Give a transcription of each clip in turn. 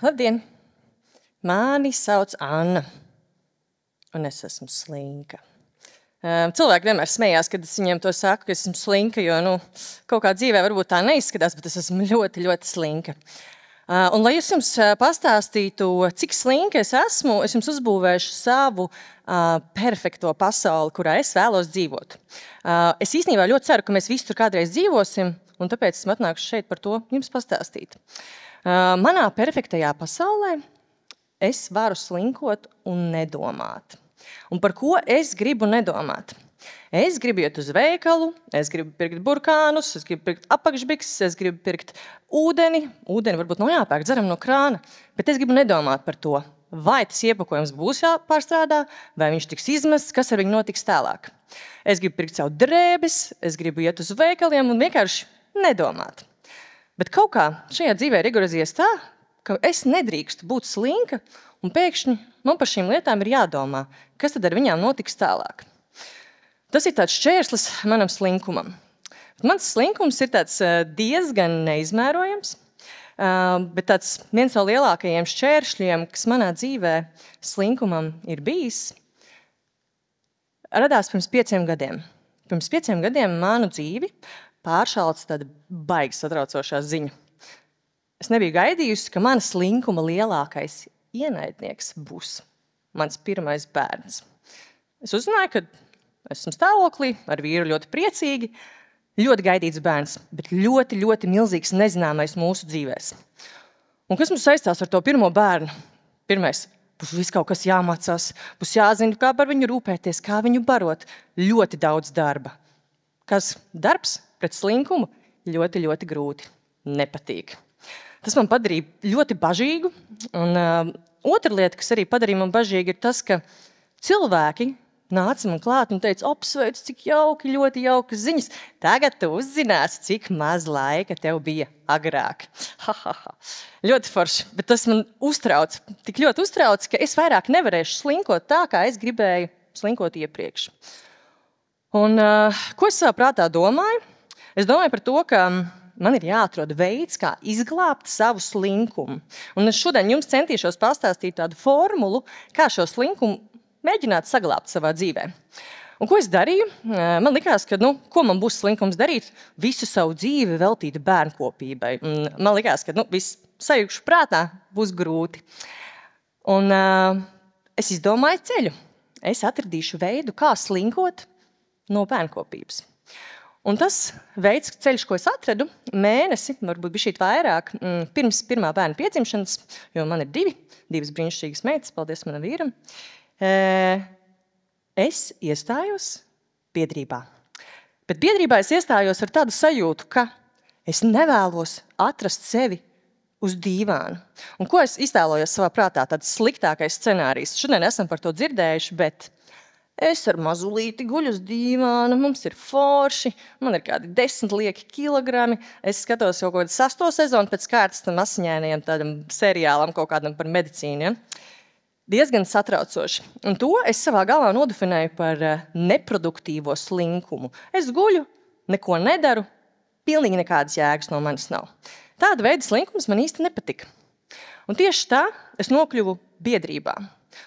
Labdien! Mani sauc Anna, un es esmu slinka. Cilvēki vienmēr smējās, kad es viņiem to saku, ka esmu slinka, jo, kaut kā dzīvē varbūt tā neizskatās, bet es esmu ļoti, ļoti slinka. Un, lai es jums pastāstītu, cik slinka es esmu, es jums uzbūvēšu savu perfekto pasauli, kurā es vēlos dzīvot. Es īstenībā ļoti ceru, ka mēs visi tur kādreiz dzīvosim, un tāpēc esmu atnākuši šeit par to jums pastāstīt. Manā perfektajā pasaulē es varu slinkot un nedomāt. Un par ko es gribu nedomāt? Es gribu iet uz veikalu, es gribu pirkt burkānus, es gribu pirkt apakšbikses, es gribu pirkt ūdeni. Ūdeni varbūt nav jāpērk, dzeram no krāna, bet es gribu nedomāt par to, vai tas iepakojums būs jāpārstrādā, vai viņš tiks izmests, kas ar viņu notiks tālāk. Es gribu pirkt savu drēbes, es gribu iet uz veikaliem un vienkārši nedomāt. Bet kaut kā šajā dzīvē ir iegrozījies tā, ka es nedrīkstu būt slinka, un pēkšņi man par šīm lietām ir jādomā, kas tad ar viņām notiks tālāk. Tas ir tāds šķērslis manam slinkumam. Mans slinkums ir tāds diezgan neizmērojams, bet tāds viens no lielākajiem šķēršļiem, kas manā dzīvē slinkumam ir bijis, radās pirms 5 gadiem. Pirms 5 gadiem manu dzīvi pāršālts tāda baigi satraucošā ziņa. Es nebiju gaidījusi, ka mana slinkuma lielākais ienaidnieks būs mans pirmais bērns. Es uzzināju, ka esmu stāvoklī, ar vīru ļoti priecīgi, ļoti gaidīts bērns, bet ļoti, ļoti milzīgs nezināmais mūsu dzīvēs. Un kas mums saistās ar to pirmo bērnu? Pirmais, būs viss kaut kas jāmācās, būs jāzina, kā par viņu rūpēties, kā viņu barot. Ļoti daudz darba. Kas darbs pret slinkumu? Ļoti, ļoti grūti. Nepatīk. Tas man padarīja ļoti bažīgu. Un otra lieta, kas arī padarīja man bažīgu, ir tas, ka cilvēki nāca man klāt un teica, apsveic, cik jauki, ļoti jaukas ziņas. Tagad tu uzzināsi, cik maz laika tev bija agrāk. Ļoti forši, bet tas man uztrauc. Tik ļoti uztrauc, ka es vairāk nevarēšu slinkot tā, kā es gribēju slinkot iepriekš. Un ko es savā prātā domāju? Es domāju par to, ka man ir jāatrod veids, kā izglābt savu slinkumu. Un es šodien jums centīšos pastāstīt tādu formulu, kā šo slinkumu mēģināt saglābt savā dzīvē. Un ko es darīju? Man likās, ka, ko man būs slinkums darīt? Visu savu dzīvi veltīt bērnkopībai. Un man likās, ka, viss sajūgšu prātā būs grūti. Un es izdomāju ceļu. Es atradīšu veidu, kā slinkot no bērnkopības. Un tas veids, ceļš, ko es atradu, mēnesi, varbūt bišķīt vairāk, pirms pirmā bērna piedzimšanas, jo man ir divas brīnišķīgas meitas, paldies manam vīram, es iestājos biedrībā. Bet biedrībā es iestājos ar tādu sajūtu, ka es nevēlos atrast sevi uz dīvāna. Un ko es iztēlojos savā prātā? Tāds sliktākais scenārijs. Šodien esam par to dzirdējuši, bet es ar mazulīti guļu uz dīvāna, mums ir forši, man ir kādi 10 lieki kilogrami, es skatos jau kaut kādu 6. sezonu pēc kārtas tam asiņainajam tādam seriālam kaut kādam par medicīnu. Ja? Diezgan satraucoši. Un to es savā galvā nodefinēju par neproduktīvo slinkumu. Es guļu, neko nedaru, pilnīgi nekādas jēgas no manis nav. Tāda veida slinkums man īsti nepatika. Un tieši tā es nokļuvu biedrībā.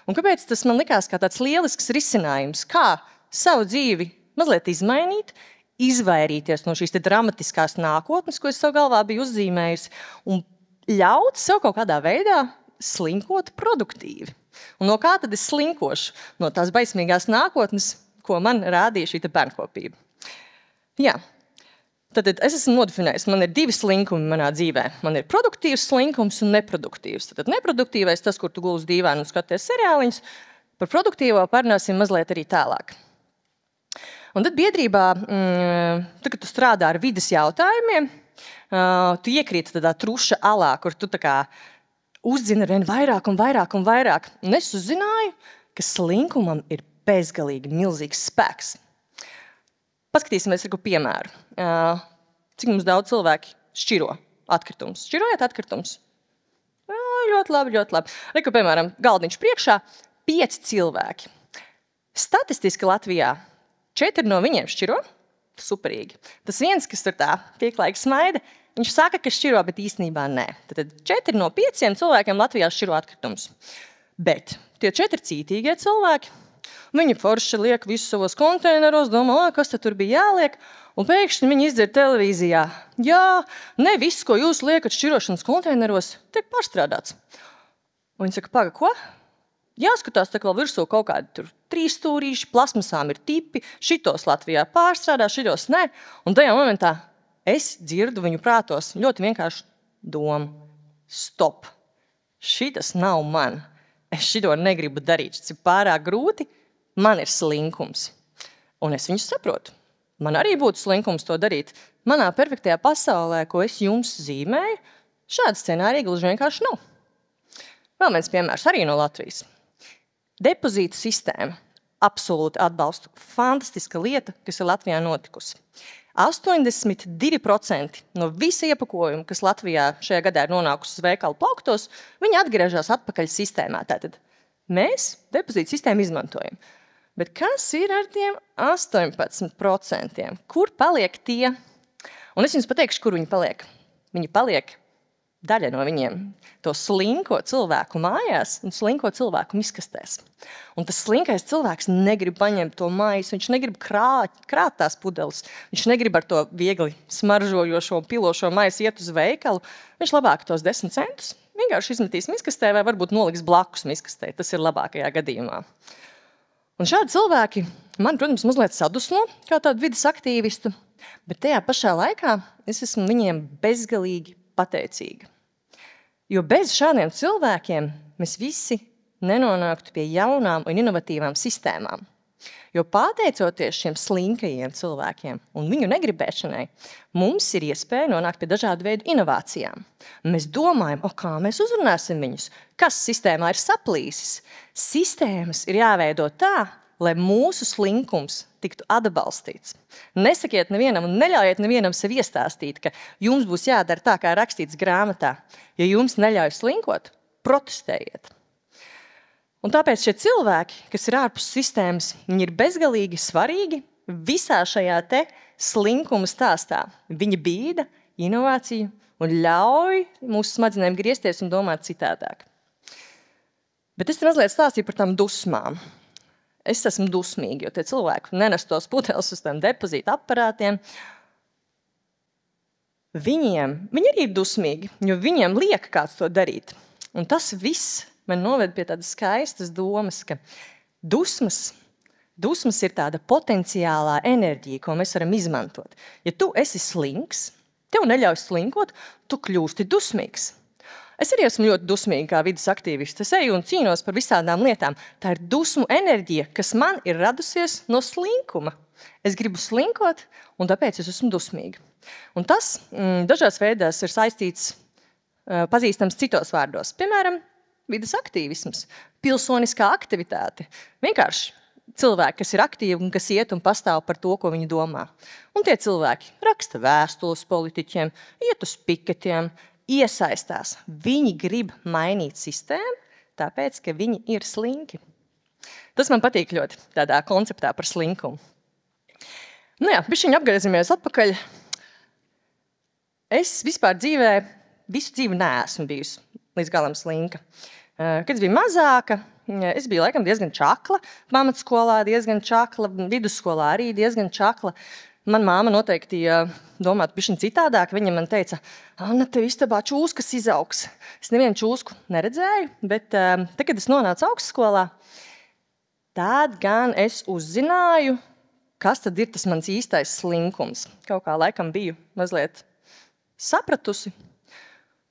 Un kāpēc tas man likās kā tāds lielisks risinājums, kā savu dzīvi mazliet izmainīt, izvairīties no šīs dramatiskās nākotnes, ko es savu galvā biju uzzīmējusi, un ļaut sev kaut kādā veidā slinkot produktīvi. Un no kā tad es slinkošu? No tās baismīgās nākotnes, ko man rādīja šī bērnkopība. Jā. Tad es esmu nodefinējis, man ir 2 slinkumi manā dzīvē. Man ir produktīvs slinkums un neproduktīvs. Tad neproduktīvais tas, kur tu guli uz dīvānu un skaties seriāliņus. Par produktīvo parunāsim mazliet arī tālāk. Un tad biedrībā, tad, kad tu strādā ar vides jautājumiem, tu iekrīti tādā truša alā, kur tu tā kā uzzini vien vairāk un vairāk un vairāk. Un es uzzināju, ka slinkumam ir bezgalīgi milzīgs spēks. Paskatīsimies ar piemēru. Cik mums daudz cilvēki šķiro atkritumus? Šķirojat atkritumus? Ļoti labi, ļoti labi. Reku, piemēram, galdiņš priekšā 5 cilvēki. Statistiski Latvijā 4 no viņiem šķiro. Superīgi. Tas viens, kas tur tā pieklājīgi smaida, Viņš saka, ka šķiro, bet īstenībā nē. Tad 4 no 5 cilvēkiem Latvijā šķiro atkritumus. Bet tie 4 cītīgie cilvēki, viņi forši liek visus savos konteineros, domā, kas tad tur bija jāliek, un pēkšņi viņi izdzird televīzijā. Jā, ne viss, ko jūs liekat šķirošanas konteineros, tiek pārstrādāts. Un viņi saka, paga, ko? Jāskatās tā kā virsū kaut kādi tur 3 stūrīši, plasmasām ir tipi, šitos Latvijā pārstrādā, šitos ne. Un tajā momentā es dzirdu viņu prātos ļoti vienkārši domu. Stop! Šitas nav man. Es šito negribu darīt. Šis ir pārāk grūti. Man ir slinkums. Un es viņus saprotu. Man arī būtu slinkums to darīt. Manā perfektajā pasaulē, ko es jums zīmēju, šāda scenārija gluži vienkārši nav. Vēl viens piemērs arī no Latvijas. Depozītu sistēma. Absolūti atbalstu. Fantastiska lieta, kas ir Latvijā notikusi. 82% no visa iepakojuma, kas Latvijā šajā gadā ir nonākusi uz veikalu plauktos, viņi atgriežas atpakaļ sistēmā. Tātad mēs depozītu sistēmu izmantojam. Bet kas ir ar tiem 18%? Kur paliek tie? Un es jums pateikšu, kur viņi paliek. Viņi paliek daļa no viņiem. To slinko cilvēku mājās un slinko cilvēku miskastēs. Un tas slinkais cilvēks negrib paņemt to maisu, viņš negrib krāt tās pudeles, viņš negrib ar to viegli smaržojošo, pilošo maisu iet uz veikalu. Viņš labāk tos 10 centus vienkārši izmetīs miskastē vai varbūt noliks blakus miskastē. Tas ir labākajā gadījumā. Un šādi cilvēki man, protams, mazliet sadusmo kā tādu vides aktīvistu, bet tajā pašā laikā es esmu viņiem bezgalīgi pateicīga. Jo bez šādiem cilvēkiem mēs visi nenonāktu pie jaunām un inovatīvām sistēmām. Jo pateicoties šiem slinkajiem cilvēkiem un viņu negribēšanai, mums ir iespēja nonākt pie dažādu veidu inovācijām. Mēs domājam, kā mēs uzrunāsim viņus, kas sistēmā ir saplīsis. Sistēmas ir jāveido tā, lai mūsu slinkums tiktu atbalstīts. Nesakiet nevienam un neļaujiet nevienam sev iestāstīt, ka jums būs jādara tā, kā rakstīts grāmatā. Ja jums neļauj slinkot, protestējiet. Un tāpēc šie cilvēki, kas ir ārpus sistēmas, viņi ir bezgalīgi svarīgi visā šajā te slinkuma stāstā. Viņi bīda inovāciju un ļauj mūsu smadzenēm griezties un domāt citādāk. Bet es mazliet stāstīju par tām dusmām. Es esmu dusmīga, jo tie cilvēki nenes tos pudeles uz tiem depozītu aparātiem. Viņi arī ir dusmīgi, jo viņiem liek kāds to darīt. Un tas viss man noved pie tādas skaistas domas, ka dusmas ir tāda potenciālā enerģija, ko mēs varam izmantot. Ja tu esi slinks, tev neļauj slinkot, tu kļūsti dusmīgs. Es arī esmu ļoti dusmīga kā vides aktīvists. Es eju un cīnos par visādām lietām. Tā ir dusmu enerģija, kas man ir radusies no slinkuma. Es gribu slinkot, un tāpēc es esmu dusmīga. Un tas dažās veidās ir saistīts, pazīstams citos vārdos. Piemēram, vides aktīvisms, pilsoniskā aktivitāte. Vienkārši cilvēki, kas ir aktīvi un kas iet un pastāv par to, ko viņi domā. Un tie cilvēki raksta vēstules politiķiem, iet uz piketiem, iesaistās. Viņi grib mainīt sistēmu, tāpēc, ka viņi ir slinki. Tas man patīk ļoti tādā konceptā par slinkumu. Nu jā, bišķiņ apgriezamies atpakaļ. Es vispār dzīvē visu dzīvi neesmu bijusi līdz galam slinka. Kad es biju mazāka, es biju laikam diezgan čakla. Pamatskolā diezgan čakla, vidusskolā arī diezgan čakla. Man māma noteikti domātu bišķiņ citādāk. Viņa man teica, Anna, tev istabā čūskas izaugs. Es nevienu čūsku neredzēju, bet tad, kad es nonācu augstskolā, tad gan es uzzināju, kas tad ir tas mans īstais slinkums. Kaut kā laikam biju mazliet sapratusi.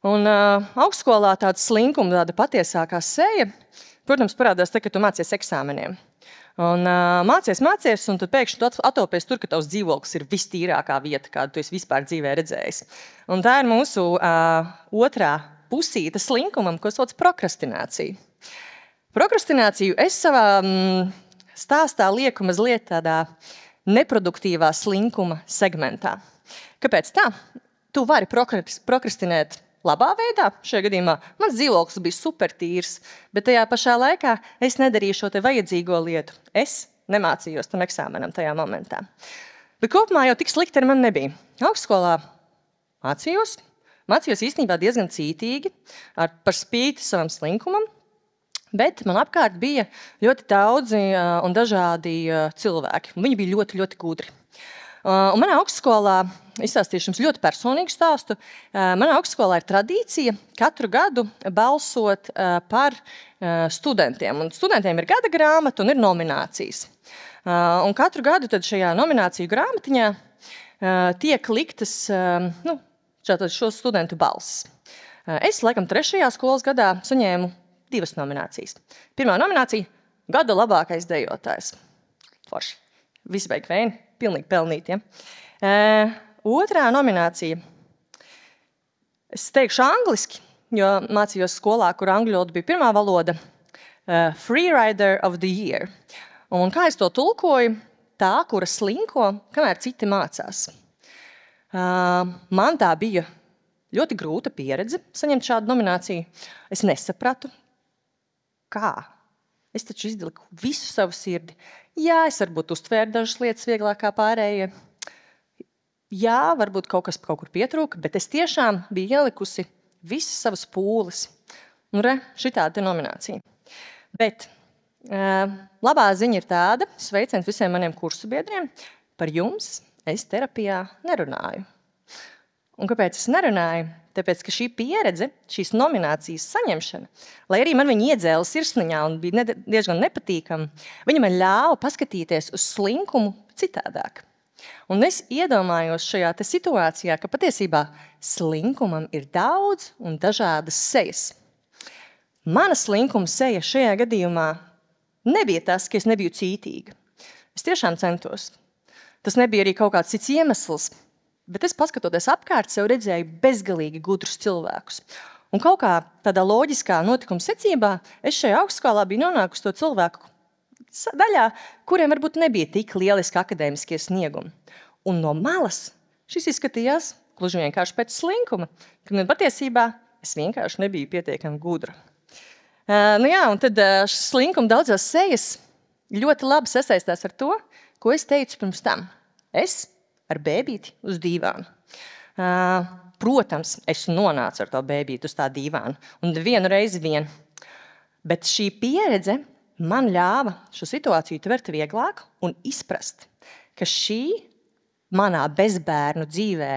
Un augstskolā tāda slinkuma, tāda patiesākā seja, protams, parādās tad, kad tu mācies eksāmeniem. Un mācies, un tad pēkšņi tu atopies tur, ka tavs dzīvoklis ir vistīrākā vieta, kādu tu esi vispār dzīvē redzējis. Un tā ir mūsu otrā pusīte slinkumam, ko sauc prokrastinācija. Prokrastināciju es savā stāstā lieku mazliet tādā neproduktīvā slinkuma segmentā. Kāpēc tā? Tu vari prokrastinēt labā veidā, šajā gadījumā mans dzīvoklis bija supertīrs, bet tajā pašā laikā es nedarīju šo te vajadzīgo lietu. Es nemācījos tam eksāmenam tajā momentā. Bet kopumā jau tik slikti ar mani nebija. Augstskolā mācījos. Mācījos īstenībā diezgan cītīgi, par spīti savam slinkumam, bet man apkārt bija ļoti daudzi un dažādi cilvēki. Viņi bija ļoti, ļoti gudri. Un manā augstskolā, izstāstīšu jums ļoti personīgu stāstu, manā augstskolā ir tradīcija katru gadu balsot par studentiem. Un studentiem ir gada grāmata un ir nominācijas. Un katru gadu tad šajā nomināciju grāmatiņā tiek liktas šo studentu balsis. Es, laikam, 3. skolas gadā saņēmu 2 nominācijas. Pirmā nominācija – gada labākais dejotājs. Forši. Visi beig vēni, pilnīgi pelnīt, ja? Otrā nominācija – es teikšu angliski, jo mācījos skolā, kur angļu valoda bija pirmā valoda – Freerider of the Year. Un kā es to tulkoju? Tā, kura slinko, kamēr citi mācās. Man tā bija ļoti grūta pieredze saņemt šādu nomināciju. Es nesapratu, kā. Es taču izdaliku visu savu sirdi. Jā, es varbūt uztvēru dažas lietas vieglāk kā pārējie. Jā, varbūt kaut kas kaut kur pietrūka, bet es tiešām biju ielikusi visas savas pūles. Un šitāda nominācija. Bet labā ziņa ir tāda, sveiciens visiem maniem kursu biedriem, par jums es terapijā nerunāju. Un kāpēc es nerunāju? Tāpēc, ka šī pieredze, šīs nominācijas saņemšana, lai arī man viņa iedzēla sirsniņā un bija diezgan nepatīkama, viņa man ļāva paskatīties uz slinkumu citādāk. Un es iedomājos šajā situācijā, ka patiesībā slinkumam ir daudz un dažādas sejas. Mana slinkuma seja šajā gadījumā nebija tas, ka es nebiju cītīga. Es tiešām centos. Tas nebija arī kaut kāds cits iemesls, bet es paskatoties apkārt sev redzēju bezgalīgi gudrus cilvēkus. Un kaut kā tādā loģiskā notikuma secībā es šajā augstskolā biju nonākusi to cilvēku daļā, kuriem varbūt nebija tik lieliski akadēmiskie sniegumi. Un no malas šis izskatījās gluži vienkārši pēc slinkuma, ka patiesībā es vienkārši nebiju pietiekami gudra. Un tad šis slinkuma daudzās sejas ļoti labi sasaistās ar to, ko es teicu pirms tam. Es ar bēbīti uz dīvānu. Protams, es nonācu ar to bēbīti uz tā dīvānu. Un vienu reizi vien. Bet šī pieredze man ļāva šo situāciju tvert vieglāk un izprast, ka šī manā bezbērnu dzīvē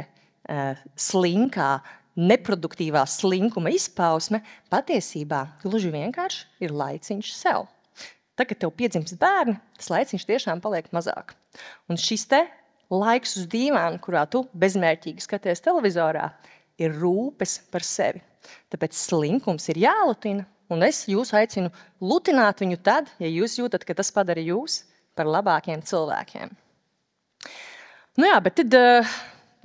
slinkā, neproduktīvā slinkuma izpausme patiesībā gluži vienkārši ir laiciņš sev. Tad, kad tev piedzimst bērni, tas laiciņš tiešām paliek mazāk. Un šis laiks uz dīvānu, kurā tu bezmērķīgi skaties televizorā, ir rūpes par sevi. Tāpēc slinkums ir jālutina, un es jūs aicinu lutināt viņu tad, ja jūs jūtat, ka tas padara jūs par labākiem cilvēkiem. Bet tad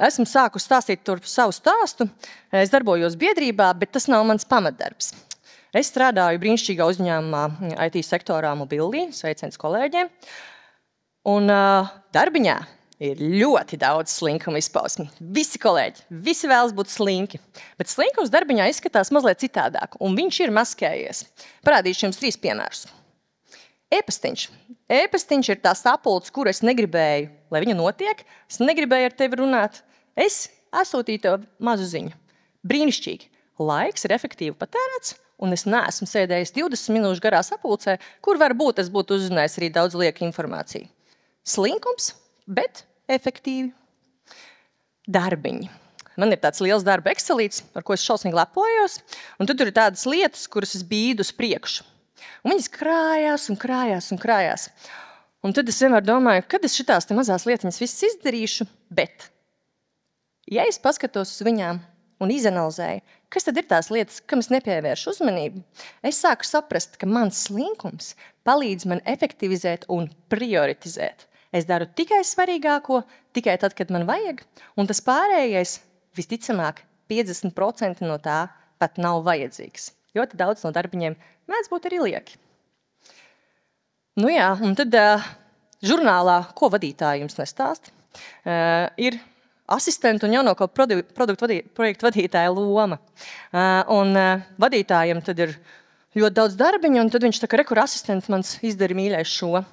esmu sākusi stāstīt savu stāstu. Es darbojos biedrībā, bet tas nav mans pamatdarbs. Es strādāju brīnišķīgā uzņēmumā IT sektorā Mobilī, sveiciens kolēģiem. Un darbiņā ir ļoti daudz slinkuma izpausmi. Visi kolēģi, visi vēlas būt slinki. Bet slinkums darbiņā izskatās mazliet citādāk, un viņš ir maskējies. Parādīšu jums 3 piemērus. E-pastiņš. E-pastiņš ir tā sapulce, kur es negribēju, lai viņa notiek. Es negribēju ar tevi runāt. Es atsūtīju tev mazu ziņu. Brīnišķīgi. Laiks ir efektīvi patērēts. Un es neesmu sēdējis 20 minūšu garā sapulcē, kur varbūt es būtu uzzinājis arī daudz lieka informāciju. Slinkums, bet efektīvi. Darbiņi. Man ir tāds liels darba excelīts, ar ko es šausmīgi lepojos, un tur ir tādas lietas, kuras es bīdu uz priekšu. Un viņas krājās un krājās un krājās. Un tad es vienmēr domāju, kad es šitās mazās lietiņas visas izdarīšu, bet, ja es paskatos uz viņām un izanalizēju, kas tad ir tās lietas, kam es nepievēršu uzmanību, es sāku saprast, ka mans slinkums palīdz man efektivizēt un prioritizēt. Es daru tikai svarīgāko, tikai tad, kad man vajag, un tas pārējais, visticamāk, 50% no tā pat nav vajadzīgs. Ļoti daudz no darbiņiem mēdz būt arī lieki. Un tad žurnālā, ko vadītāji jums nestāst, ir asistentu un jaunāko projektu vadītāja loma. Un vadītājiem tad ir ļoti daudz darbiņu, un tad viņš saka, kur asistents mans izdara mīļais šo.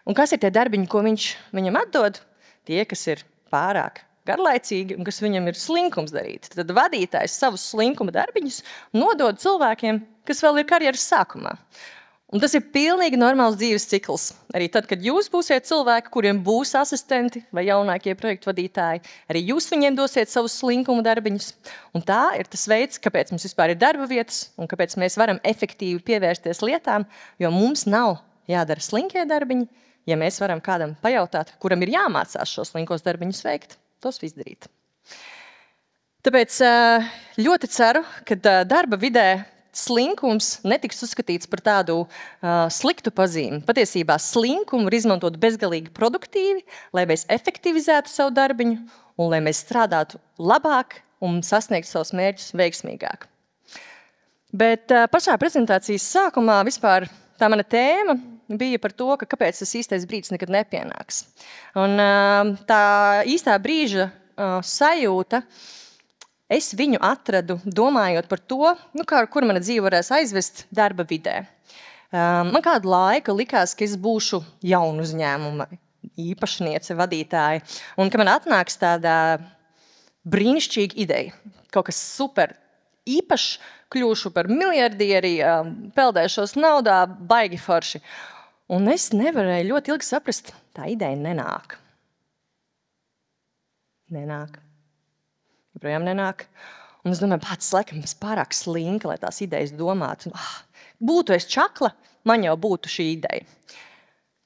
Un kas ir tie darbiņi, ko viņš viņam atdod? Tie, kas ir pārāk garlaicīgi un kas viņam ir slinkums darīt. Tad vadītājs savus slinkuma darbiņus nodod cilvēkiem, kas vēl ir karjeras sākumā. Un tas ir pilnīgi normāls dzīves cikls. Arī tad, kad jūs būsiet cilvēki, kuriem būs asistenti vai jaunākie projektu vadītāji, arī jūs viņiem dosiet savus slinkuma darbiņus. Un tā ir tas veids, kāpēc mums vispār ir darba vietas un kāpēc mēs varam efektīvi pievērsties lietām, jo mums nav jādara slinkie darbiņi, ja mēs varam kādam pajautāt, kuram ir jāmācās šos slinkos darbiņus veikt, tos izdarīt. Tāpēc ļoti ceru, ka darba vidē slinkums netiks uzskatīts par tādu sliktu pazīmi. Patiesībā slinkumu var izmantot bezgalīgi produktīvi, lai mēs efektivizētu savu darbiņu un lai mēs strādātu labāk un sasniegtu savus mērķus veiksmīgāk. Bet pašā prezentācijas sākumā vispār tā mana tēma bija par to, ka kāpēc tas īstais brīdis nekad nepienāks. Un tā īstā brīža sajūta, es viņu atradu, domājot par to, kur mana dzīve varēs aizvest darba vidē. Man kādu laiku likās, ka es būšu jaunu uzņēmuma īpašniece, vadītāja, un ka man atnāks tāda brīnišķīga ideja, kaut kas super īpašs, kļūšu par miljardieri, peldēšos naudā, baigi forši. Un es nevarēju ļoti ilgi saprast, tā ideja nenāk. Joprojām nenāk. Un es domāju, pats laikam es pārāk slinka, lai tās idejas domātu. Būtu es čakla, man jau būtu šī ideja.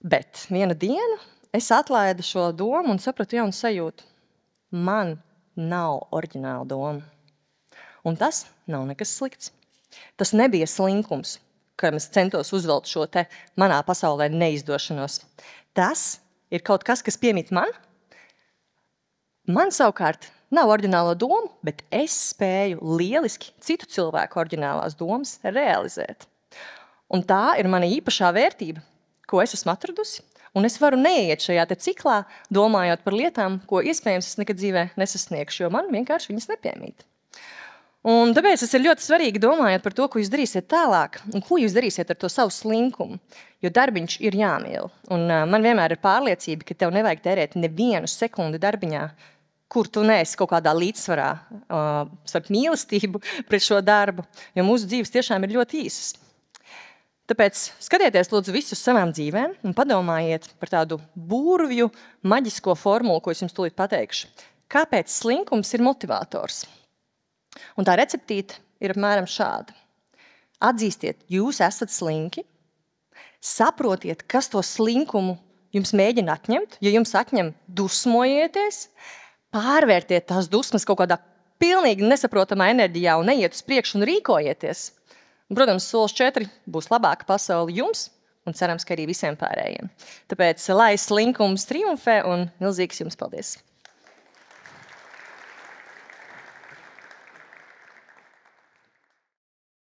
Bet vienu dienu es atlaidu šo domu un sapratu jaunu sajūtu. Man nav oriģināla doma. Un tas nav nekas slikts. Tas nebija slinkums, kam es centos uzvelt šo te manā pasaulē neizdošanos. Tas ir kaut kas, kas piemīt man. Man savukārt nav oriģinālo domu, bet es spēju lieliski citu cilvēku oriģinālās domas realizēt. Un tā ir mana īpašā vērtība, ko es esmu atradusi, un es varu neiet šajā te ciklā, domājot par lietām, ko iespējams es nekad dzīvē nesasniegšu, jo man vienkārši viņas nepiemīt. Un tāpēc tas ir ļoti svarīgi domājot par to, ko jūs darīsiet tālāk, un ko jūs darīsiet ar to savu slinkumu, jo darbiņš ir jāmīl. Un man vienmēr ir pārliecība, ka tev nevajag tērēt nevienu sekundi darbiņā, kur tu neesi kaut kādā līdzsvarā starp mīlestību pret šo darbu, jo mūsu dzīves tiešām ir ļoti īsas. Tāpēc skatieties lūdzu visus savām dzīvēm un padomājiet par tādu burvju, maģisko formulu, ko es jums tūlīt pateikšu. Kāpēc slinkums ir motivators? Un tā receptīte ir apmēram šāda. Atzīstiet, jūs esat slinki, saprotiet, kas to slinkumu jums mēģina atņemt, ja jums atņem, dusmojieties, pārvērtiet tās dusmas kaut kādā pilnīgi nesaprotamā enerģijā un neiet uz priekšu un rīkojieties. Un, protams, solis 4 būs labāka pasaule jums un cerams, ka arī visiem pārējiem. Tāpēc, lai slinkums triumfē un milzīgs jums paldies!